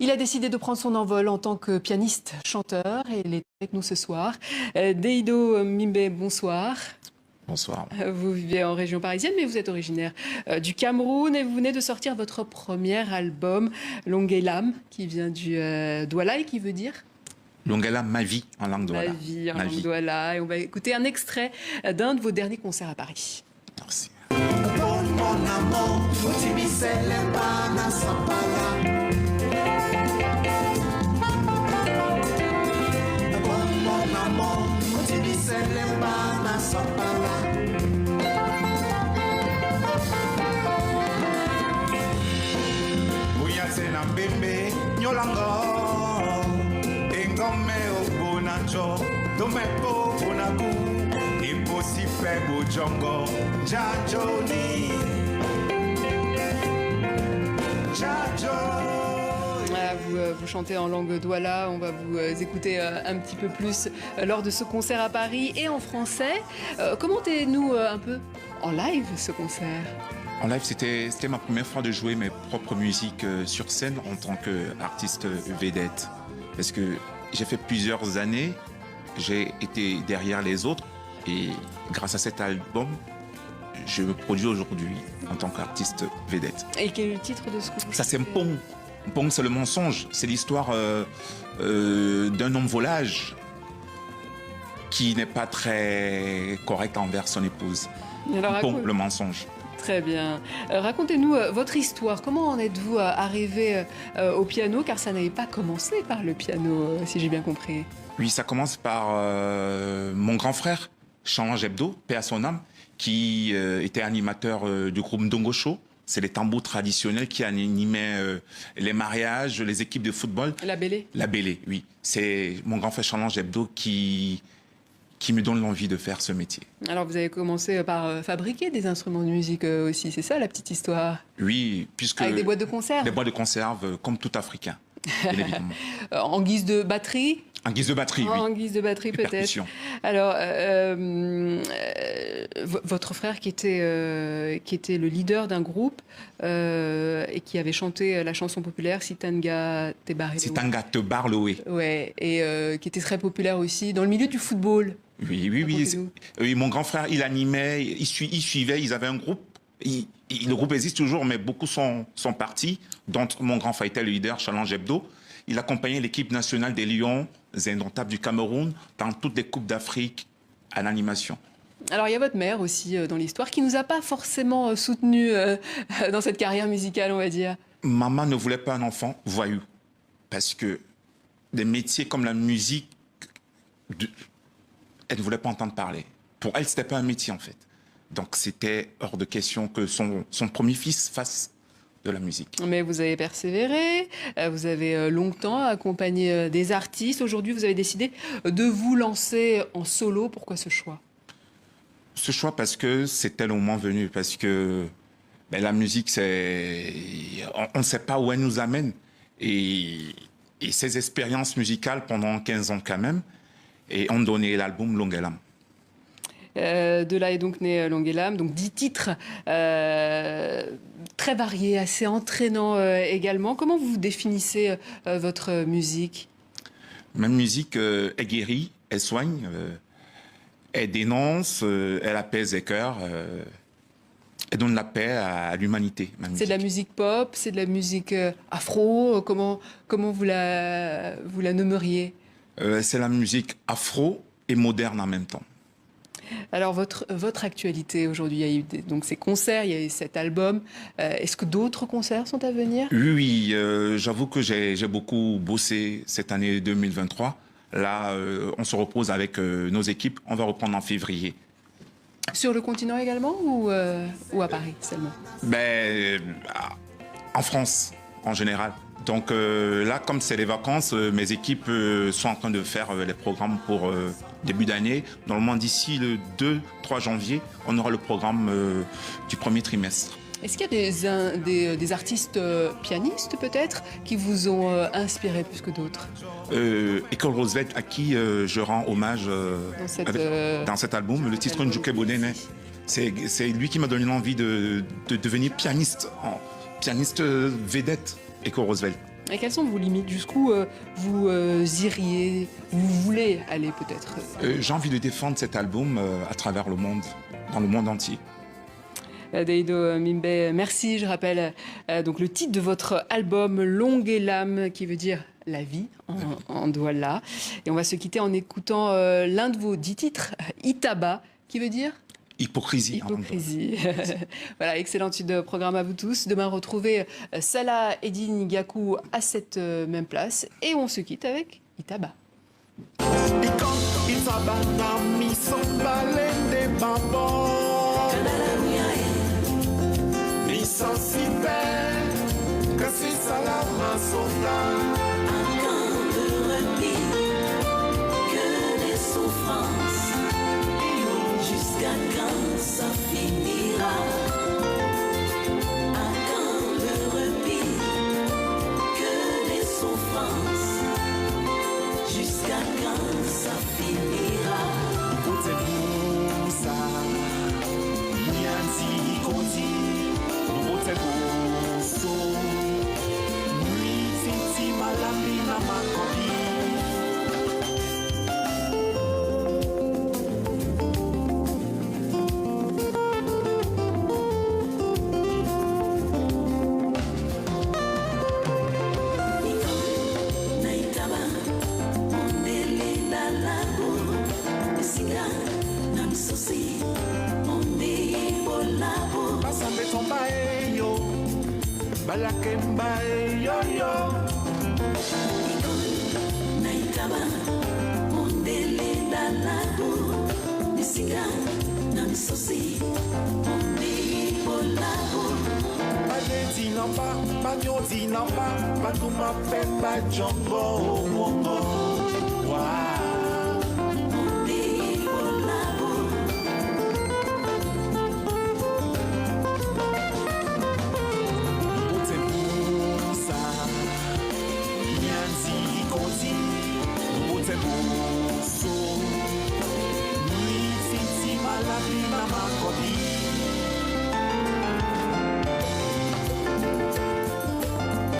Il a décidé de prendre son envol en tant que pianiste, chanteur, et il est avec nous ce soir. Deido Mimbe, bonsoir. Bonsoir. Vous vivez en région parisienne, mais vous êtes originaire du Cameroun et vous venez de sortir votre premier album, Longuelam, qui vient du Douala et qui veut dire Longuelam, ma vie en langue Douala. Ma vie en langue Douala. Et on va écouter un extrait d'un de vos derniers concerts à Paris. Merci. Vous chantez en langue Douala, on va vous écouter un petit peu plus lors de ce concert à Paris et en français. Commentez-nous un peu en live ce concert. En live, c'était ma première fois de jouer mes propres musiques sur scène en tant qu'artiste vedette. Parce que j'ai fait plusieurs années, j'ai été derrière les autres et grâce à cet album, je me produis aujourd'hui en tant qu'artiste vedette. Et quel est le titre de ce concert? Ça, c'est Mpong. Mpong, c'est le mensonge. C'est l'histoire d'un homme volage qui n'est pas très correct envers son épouse. Mpong, le mensonge. Très bien. Racontez-nous votre histoire. Comment en êtes-vous arrivé au piano? Car ça n'avait pas commencé par le piano, si j'ai bien compris. Oui, ça commence par mon grand frère, Challenge Hebdo, paix à son âme, qui était animateur du groupe Ndongo Show. C'est les tambours traditionnels qui animaient les mariages, les équipes de football. La Bélé? La Bélé, oui. C'est mon grand frère Challenge Hebdo qui me donne l'envie de faire ce métier. Alors, vous avez commencé par fabriquer des instruments de musique aussi, c'est ça la petite histoire? Oui, puisque... Avec des boîtes de conserve? Des boîtes de conserve, comme tout Africain, bien évidemment. En guise de batterie? En guise de batterie, oui. En guise de batterie, peut-être. Alors, votre frère qui était le leader d'un groupe et qui avait chanté la chanson populaire Sitanga Tebarloé. Sitanga Tebarloé. Ouais, et qui était très populaire aussi dans le milieu du football. Oui, mon grand frère, il animait, il suivait, ils avaient un groupe. Le groupe existe toujours, mais beaucoup sont partis, dont mon grand frère était le leader, Challenge Hebdo. Il accompagnait l'équipe nationale des Lions indomptables du Cameroun dans toutes les Coupes d'Afrique à l'animation. Alors, il y a votre mère aussi dans l'histoire qui ne nous a pas forcément soutenus dans cette carrière musicale, on va dire. Maman ne voulait pas un enfant voyou. Parce que des métiers comme la musique, elle ne voulait pas entendre parler. Pour elle, ce n'était pas un métier, en fait. Donc, c'était hors de question que son premier fils fasse de la musique. Mais vous avez persévéré, vous avez longtemps accompagné des artistes. Aujourd'hui, vous avez décidé de vous lancer en solo. Pourquoi ce choix? Ce choix parce que c'était le moment venu, parce que la musique, on ne sait pas où elle nous amène. Et ces expériences musicales pendant 15 ans quand même, et ont donné l'album Longuelam. De là est donc né Longuelam, donc 10 titres très variés, assez entraînants également. Comment vous définissez votre musique? Ma musique est guérie, elle soigne, elle dénonce, elle apaise les cœurs, elle donne la paix à l'humanité. C'est de la musique pop, c'est de la musique afro, comment vous la nommeriez? C'est la musique afro et moderne en même temps. Alors, votre actualité aujourd'hui, il y a eu donc ces concerts, il y a eu cet album. Est-ce que d'autres concerts sont à venir? Oui, j'avoue que j'ai beaucoup bossé cette année 2023. Là, on se repose avec nos équipes. On va reprendre en février. Sur le continent également ou à Paris seulement? En France, en général. Donc là, comme c'est les vacances, mes équipes sont en train de faire les programmes pour début d'année. Normalement, d'ici le 2-3 janvier, on aura le programme du premier trimestre. Est-ce qu'il y a des artistes pianistes peut-être qui vous ont inspiré plus que d'autres? École Roosevelt, à qui je rends hommage dans cet album, le titre Njuke Bonene. C'est lui qui m'a donné l'envie de devenir pianiste vedette. École Roosevelt. Et quelles sont vos limites? Jusqu'où vous iriez, vous voulez aller peut-être? J'ai envie de défendre cet album à travers le monde, dans le monde entier. Deido Mimbe, merci. Je rappelle donc le titre de votre album Longue et l'âme, qui veut dire la vie en Douala. Et on va se quitter en écoutant l'un de vos 10 titres, Itaba, qui veut dire Hypocrisie. Hypocrisie. Voilà, excellente suite de programme à vous tous. Demain, retrouvez Salah Eddine Gakou à cette même place. Et on se quitte avec Itaba. Jusqu'à quand ça finira? À quand le repos? Que les souffrances? Jusqu'à quand ça finira? Malabi na makobi